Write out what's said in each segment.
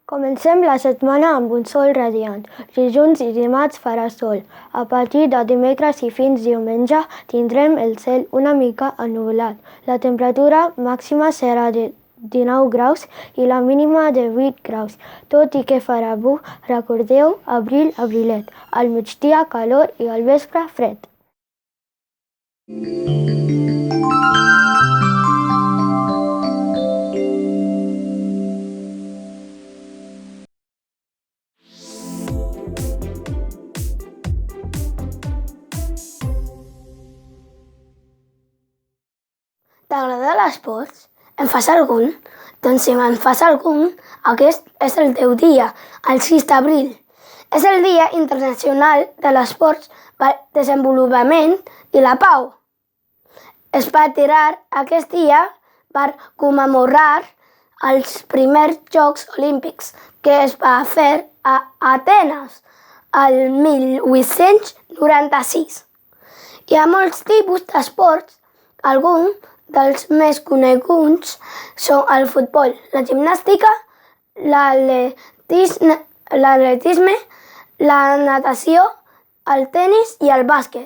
Comencem la setmana amb un sol radiant. Dilluns i dimarts farà sol. A partir de dimecres i fins diumenge tindrem el cel una mica ennuvolat. La temperatura màxima serà de 19 graus i la mínima de 8 graus. Tot i que farà recordeu, abril, abrilet. Al migdia calor i al vespre fred. T'agrada l'esport? En fas algun? Doncs si me'n fas algun, aquest és el teu dia, el 6 d'abril. És el Dia Internacional de l'Esport pel Desenvolupament i la Pau. Es va tirar aquest dia per commemorar els primers Jocs Olímpics que es va fer a Atenes el 1896. Hi ha molts tipus d'esports. Alguns dels més coneguts són el futbol, la gimnàstica, l'atletisme, la natació, el tenis i el bàsquet.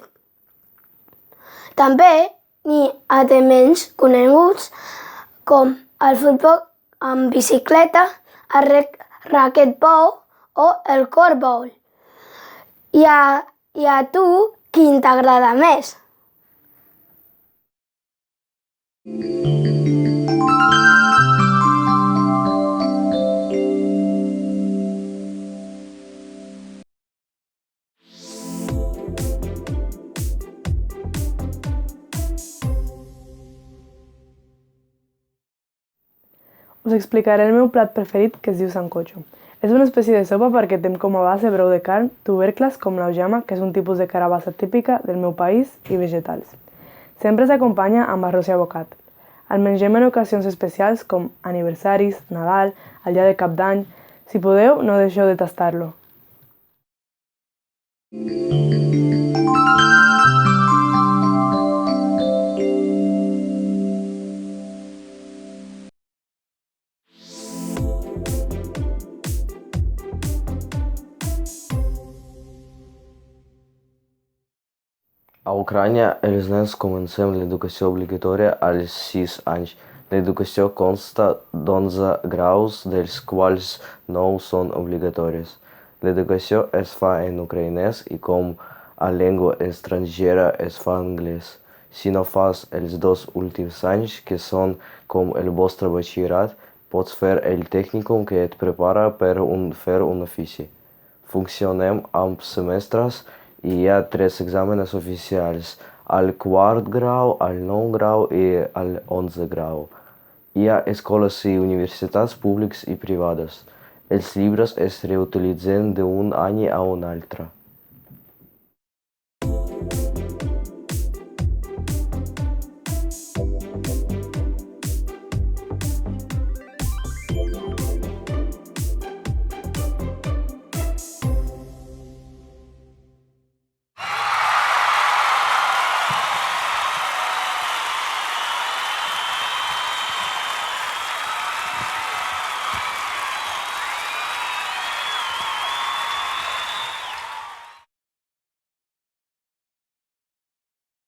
També n'hi ha de menys coneguts com el futbol amb bicicleta, el raquetbol o el corfball. I a tu, quin t'agrada més? Us explicaré el meu plat preferit, que es diu sancocho. És una espècie de sopa perquè té com a base brou de carn, tubercles com l'aujama, que és un tipus de carabassa típica del meu país, i vegetals. Sempre s'acompanya amb arròs i abocat. El mengem en ocasions especials com aniversaris, Nadal, el dia de Cap d'Any. Si podeu, no deixeu de tastar-lo. A Ucraïna, els nens comencem l'educació obligatòria als 6 anys. L'educació consta d'11 graus, dels quals 9 són obligatoris. L'educació es fa en ucraïnès i com a llengua estrangera es fa anglès. Si no fas els 2 últims anys, que són com el vostre batxillerat, pots fer el tècnicum que et prepara per fer un ofici. Funcionem amb semestres i hi ha 3 exàmens oficials, al 4 grau, al 9 grau i al 11 grau. Hi ha escoles i universitats públiques i privades. Els llibres es reutilitzen d'un any a un altre.